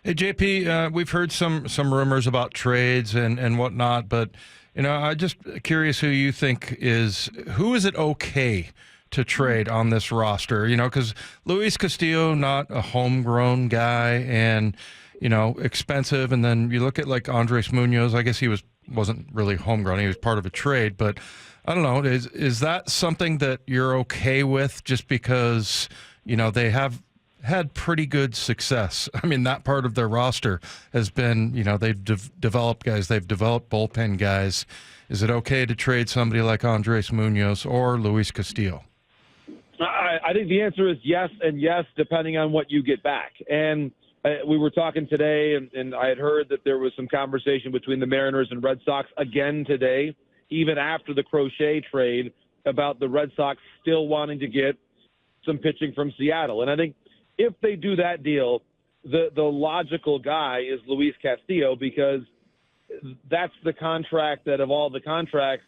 Hey, JP, we've heard some rumors about trades and whatnot, but I'm just curious who is it okay to trade on this roster? Because Luis Castillo, not a homegrown guy, and expensive, and then you look at like Andres Munoz. I guess he wasn't really homegrown; he was part of a trade, but I don't know. Is that something that you're okay with? Just because they have had pretty good success. I mean, that part of their roster has been, they've developed guys, they've developed bullpen guys. Is it okay to trade somebody like Andres Munoz or Luis Castillo? I think the answer is yes and yes, depending on what you get back. And we were talking today, and I had heard that there was some conversation between the Mariners and Red Sox again today, even after the Crochet trade, about the Red Sox still wanting to get some pitching from Seattle. And I think if they do that deal, the logical guy is Luis Castillo, because that's the contract that of all the contracts,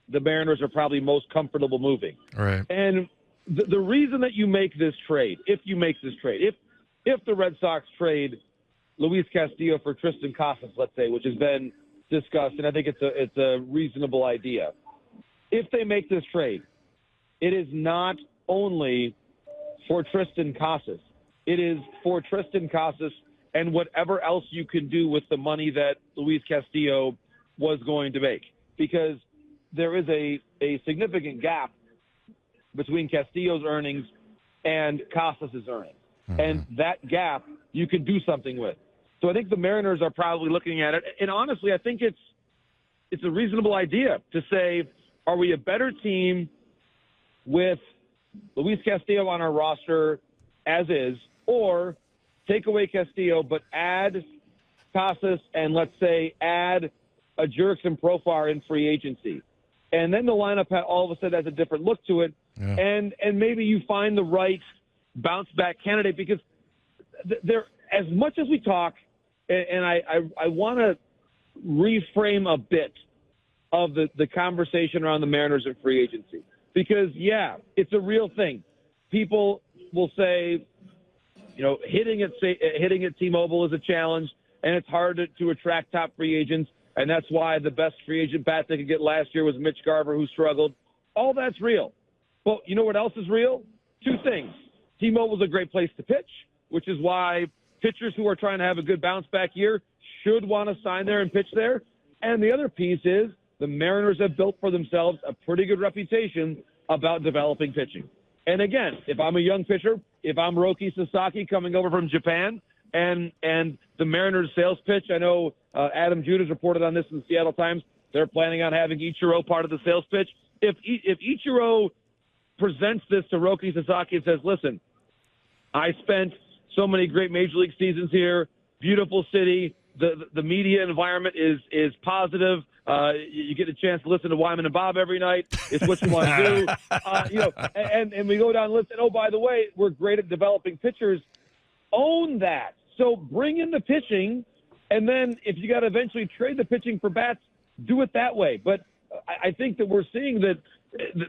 the Mariners are probably most comfortable moving. Right. And the reason that you make this trade, if the Red Sox trade Luis Castillo for Triston Casas, let's say, which has been discussed, and I think it's a reasonable idea. If they make this trade, it is not only for Triston Casas. It is for Triston Casas and whatever else you can do with the money that Luis Castillo was going to make, because there is a significant gap between Castillo's earnings and Casas's earnings. Mm-hmm. And that gap you could do something with. So I think the Mariners are probably looking at it. And honestly, I think it's a reasonable idea to say, are we a better team with Luis Castillo on our roster as is, or take away Castillo but add Casas and, let's say, add a Jurickson Profar in free agency? And then the lineup all of a sudden has a different look to it. Yeah. And maybe you find the right bounce-back candidate, because there, as much as we talk, and I want to reframe a bit of the conversation around the Mariners and free agency. Because, yeah, it's a real thing. People will say, hitting at T-Mobile is a challenge, and it's hard to attract top free agents, and that's why the best free agent bat they could get last year was Mitch Garver, who struggled. All that's real. But you know what else is real? Two things. T-Mobile is a great place to pitch, which is why pitchers who are trying to have a good bounce-back year should want to sign there and pitch there. And the other piece is, the Mariners have built for themselves a pretty good reputation about developing pitching. And again, if I'm a young pitcher, if I'm Roki Sasaki coming over from Japan, and the Mariners sales pitch, I know Adam Judas reported on this in the Seattle Times, they're planning on having Ichiro part of the sales pitch. If Ichiro presents this to Roki Sasaki and says, listen, I spent so many great Major League seasons here, beautiful city, the media environment is positive. You get a chance to listen to Wyman and Bob every night. It's what you want to do. And we go down and listen. Oh, by the way, we're great at developing pitchers. Own that. So bring in the pitching, and then if you got to eventually trade the pitching for bats, do it that way. But I think that we're seeing that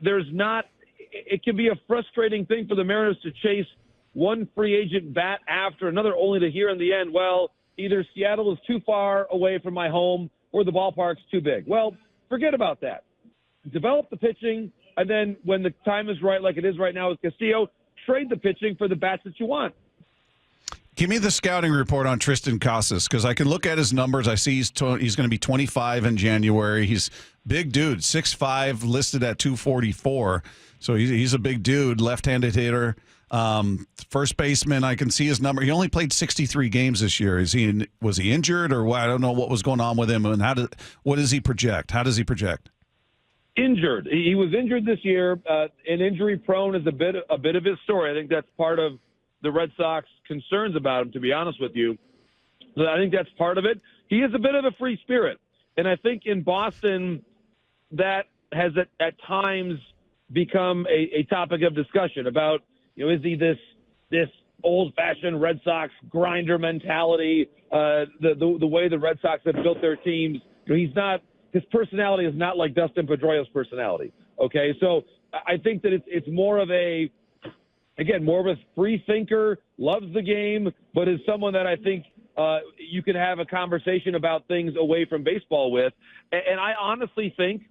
there's not – it can be a frustrating thing for the Mariners to chase one free agent bat after another, only to hear in the end, well, either Seattle is too far away from my home or the ballpark's too big. Well, forget about that. Develop the pitching, and then when the time is right, like it is right now with Castillo, trade the pitching for the bats that you want. Give me the scouting report on Triston Casas, because I can look at his numbers. I see he's going to be 25 in January. He's big dude, 6'5", listed at 244. So he's a big dude, left-handed hitter. First baseman, I can see his number. He only played 63 games this year. Was he injured, or what? I don't know what was going on with him. And what does he project? How does he project? Injured. He was injured this year, and injury prone is a bit of his story. I think that's part of the Red Sox concerns about him, to be honest with you. So I think that's part of it. He is a bit of a free spirit. And I think in Boston that has at times become a topic of discussion about, is he this old-fashioned Red Sox grinder mentality, the way the Red Sox have built their teams. He's not – his personality is not like Dustin Pedroia's personality, okay? So I think that it's more of a again, more of a free thinker, loves the game, but is someone that I think you can have a conversation about things away from baseball with. And I honestly think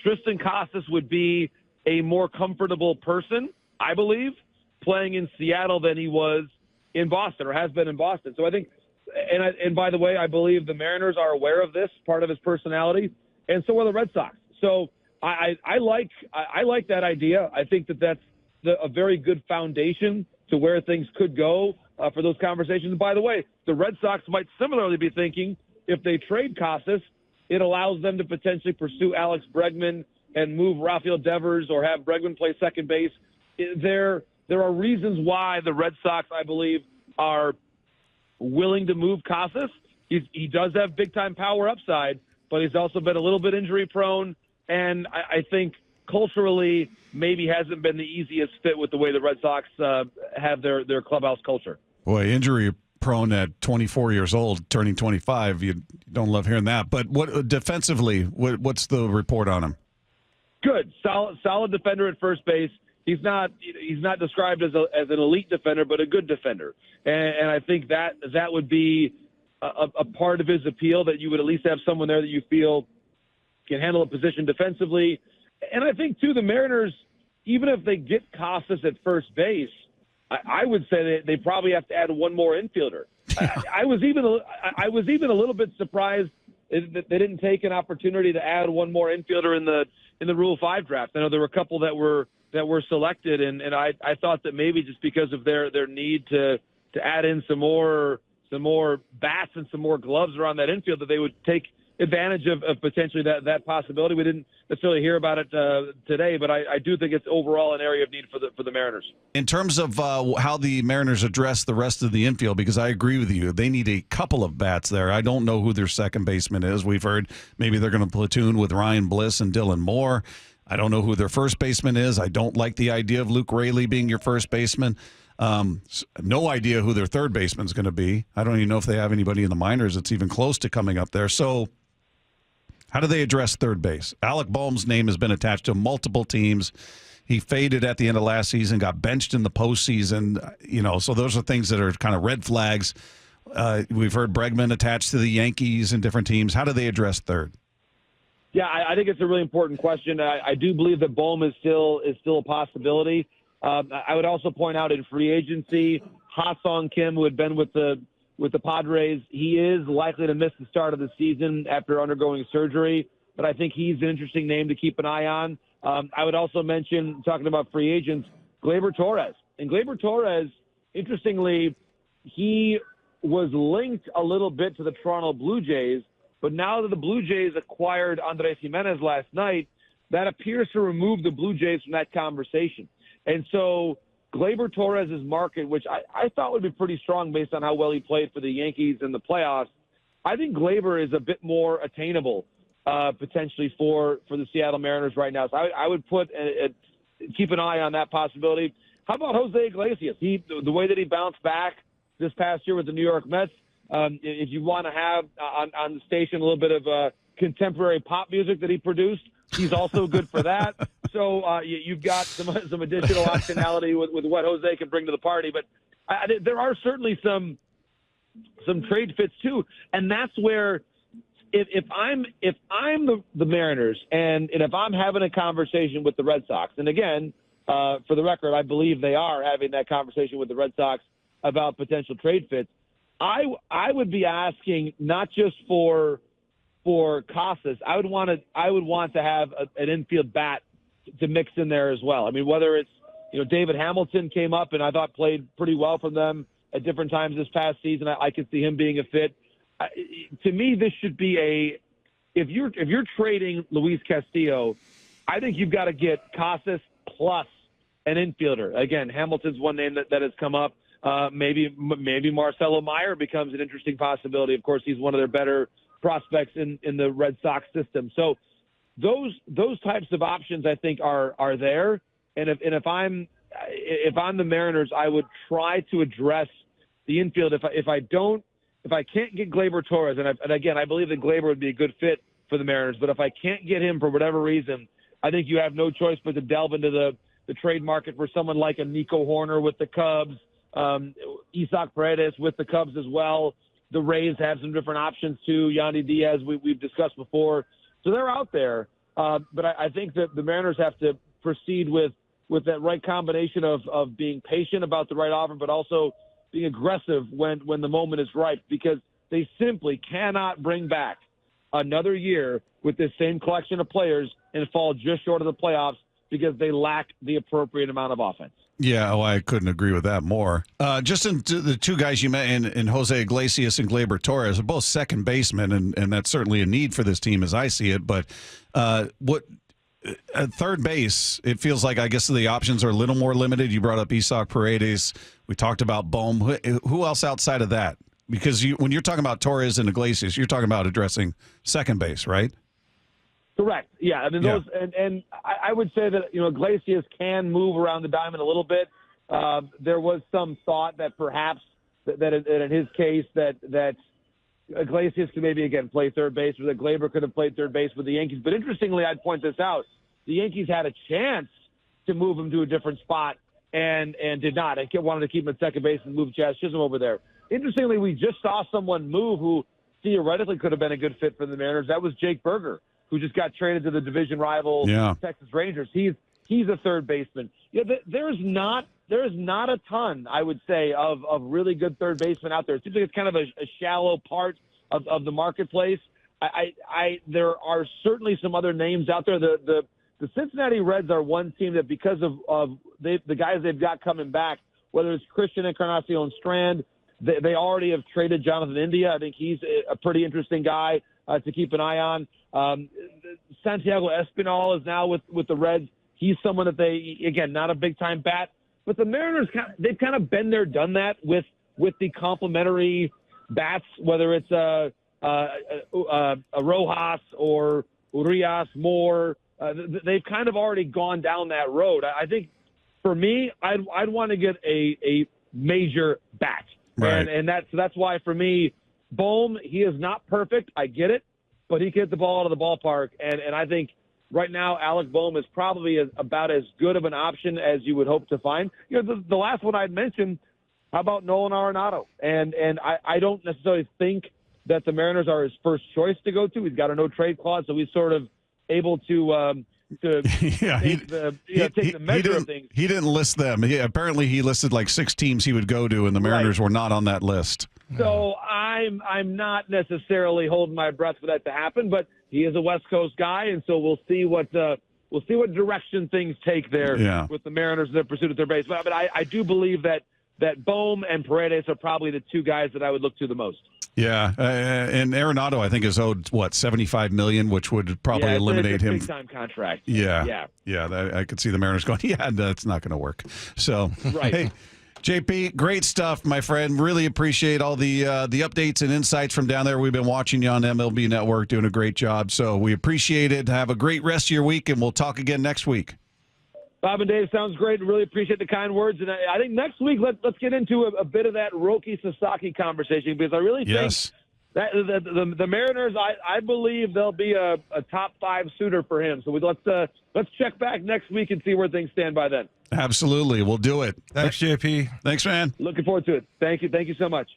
Triston Casas would be a more comfortable person, I believe, playing in Seattle than he was in Boston or has been in Boston. So I think, and by the way, I believe the Mariners are aware of this, part of his personality, and so are the Red Sox. So I like that idea. I think that's a very good foundation to where things could go for those conversations. And by the way, the Red Sox might similarly be thinking if they trade Casas, it allows them to potentially pursue Alex Bregman and move Rafael Devers or have Bregman play second base. There are reasons why the Red Sox, I believe, are willing to move Casas. He does have big-time power upside, but he's also been a little bit injury-prone, and I think culturally maybe hasn't been the easiest fit with the way the Red Sox have their clubhouse culture. Boy, injury-prone at 24 years old, turning 25, you don't love hearing that. But what defensively, what's the report on him? Good, solid defender at first base. He's not described as an elite defender, but a good defender, and I think that would be a part of his appeal, that you would at least have someone there that you feel can handle a position defensively. And I think too, the Mariners, even if they get Casas at first base, I would say that they probably have to add one more infielder. I was even a little bit surprised that they didn't take an opportunity to add one more infielder in the Rule 5 draft. I know there were a couple that were selected, and I thought that maybe just because of their need to add in some more bats and some more gloves around that infield, that they would take advantage of potentially that possibility. We didn't necessarily hear about it today, but I do think it's overall an area of need for the Mariners. In terms of how the Mariners address the rest of the infield, because I agree with you, they need a couple of bats there. I don't know who their second baseman is. We've heard maybe they're going to platoon with Ryan Bliss and Dylan Moore. I don't know who their first baseman is. I don't like the idea of Luke Raley being your first baseman. No idea who their third baseman is going to be. I don't even know if they have anybody in the minors that's even close to coming up there. So how do they address third base? Alec Boehm's name has been attached to multiple teams. He faded at the end of last season, got benched in the postseason. So those are things that are kind of red flags. We've heard Bregman attached to the Yankees and different teams. How do they address third? Yeah, I think it's a really important question. I do believe that Boehm is still a possibility. I would also point out in free agency, Ha-Sung Kim, who had been with the Padres, he is likely to miss the start of the season after undergoing surgery, but I think he's an interesting name to keep an eye on. I would also mention, talking about free agents, Gleyber Torres. And Gleyber Torres, interestingly, he was linked a little bit to the Toronto Blue Jays, but now that the Blue Jays acquired Andrés Giménez last night, that appears to remove the Blue Jays from that conversation. And so Gleyber Torres' market, which I thought would be pretty strong based on how well he played for the Yankees in the playoffs, I think Gleyber is a bit more attainable potentially for the Seattle Mariners right now. So I would keep an eye on that possibility. How about Jose Iglesias? The way that he bounced back this past year with the New York Mets, if you want to have on the station a little bit of contemporary pop music that he produced, he's also good for that. So you've got some additional optionality with what Jose can bring to the party. But there are certainly some trade fits too, and that's where if I'm the Mariners and if I'm having a conversation with the Red Sox, and again, for the record, I believe they are having that conversation with the Red Sox about potential trade fits. I would be asking not just for Casas, I would want to have an infield bat to mix in there as well. I mean, whether it's David Hamilton came up and I thought played pretty well for them at different times this past season. I could see him being a fit. To me, this should be if you're trading Luis Castillo, I think you've got to get Casas plus an infielder. Again, Hamilton's one name that has come up. Maybe Marcelo Meyer becomes an interesting possibility. Of course, he's one of their better prospects in the Red Sox system. So those types of options I think are there. And if I'm the Mariners, I would try to address the infield. If I can't get Gleyber Torres, and again I believe that Gleyber would be a good fit for the Mariners, but if I can't get him for whatever reason, I think you have no choice but to delve into the trade market for someone like a Nico Horner with the Cubs, Isaac Paredes with the Cubs as well. The Rays have some different options too. Yandy Diaz, we've discussed before. So they're out there. But I think that the Mariners have to proceed with that right combination of being patient about the right offer, but also being aggressive when the moment is ripe, because they simply cannot bring back another year with this same collection of players and fall just short of the playoffs because they lack the appropriate amount of offense. Yeah, I couldn't agree with that more. Just in the two guys you met in Jose Iglesias and Gleyber Torres are both second basemen, and that's certainly a need for this team as I see it. But at third base, it feels like I guess the options are a little more limited. You brought up Isaac Paredes. We talked about Bohm. Who else outside of that? Because when you're talking about Torres and Iglesias, you're talking about addressing second base, right? Correct. Yeah. I mean, those, and I would say that, Iglesias can move around the diamond a little bit. There was some thought that perhaps that in his case that Iglesias could maybe again play third base, or that Gleyber could have played third base with the Yankees. But interestingly, I'd point this out: the Yankees had a chance to move him to a different spot and did not. And wanted to keep him at second base and move Jazz Chisholm over there. Interestingly, we just saw someone move who theoretically could have been a good fit for the Mariners. That was Jake Berger, who just got traded to the division rival Texas Rangers. He's a third baseman. Yeah, there's not a ton, I would say, of really good third basemen out there. It seems like it's kind of a shallow part of the marketplace. There are certainly some other names out there. The Cincinnati Reds are one team that, because of the guys they've got coming back, whether it's Christian Encarnacion Strand, they already have traded Jonathan India. I think he's a pretty interesting guy to keep an eye on. Santiago Espinal is now with the Reds. He's someone that they, again, not a big-time bat. But the Mariners, they've kind of been there, done that with the complementary bats, whether it's a Rojas or Urias, Moore. They've kind of already gone down that road. I think, for me, I'd want to get a major bat. Right. And that's why, for me, Bohm, he is not perfect. I get it. But he can hit the ball out of the ballpark. And I think right now Alec Bohm is probably about as good of an option as you would hope to find. The last one I'd mentioned, how about Nolan Arenado? And I don't necessarily think that the Mariners are his first choice to go to. He's got a no-trade clause, so he's sort of able to take the measure of things. He didn't list them. Apparently he listed like 6 teams he would go to, and the Mariners were not on that list. So I'm not necessarily holding my breath for that to happen, but he is a West Coast guy, and so we'll see what direction things take there with the Mariners in their pursuit of their base. But I do believe that Bohm and Paredes are probably the two guys that I would look to the most. Yeah, and Arenado, I think, is owed $75 million, which would probably eliminate him. Big-time contract. Yeah. I could see the Mariners going, that's not going to work. So, Hey, JP, great stuff, my friend. Really appreciate all the updates and insights from down there. We've been watching you on MLB Network, doing a great job. So we appreciate it. Have a great rest of your week, and we'll talk again next week. Bob and Dave, sounds great. Really appreciate the kind words. And I think next week, let's get into a bit of that Roki Sasaki conversation, because I really think that the Mariners, I believe they'll be a top 5 suitor for him. So let's check back next week and see where things stand by then. Absolutely. We'll do it. Thanks, JP. Thanks, man. Looking forward to it. Thank you. Thank you so much.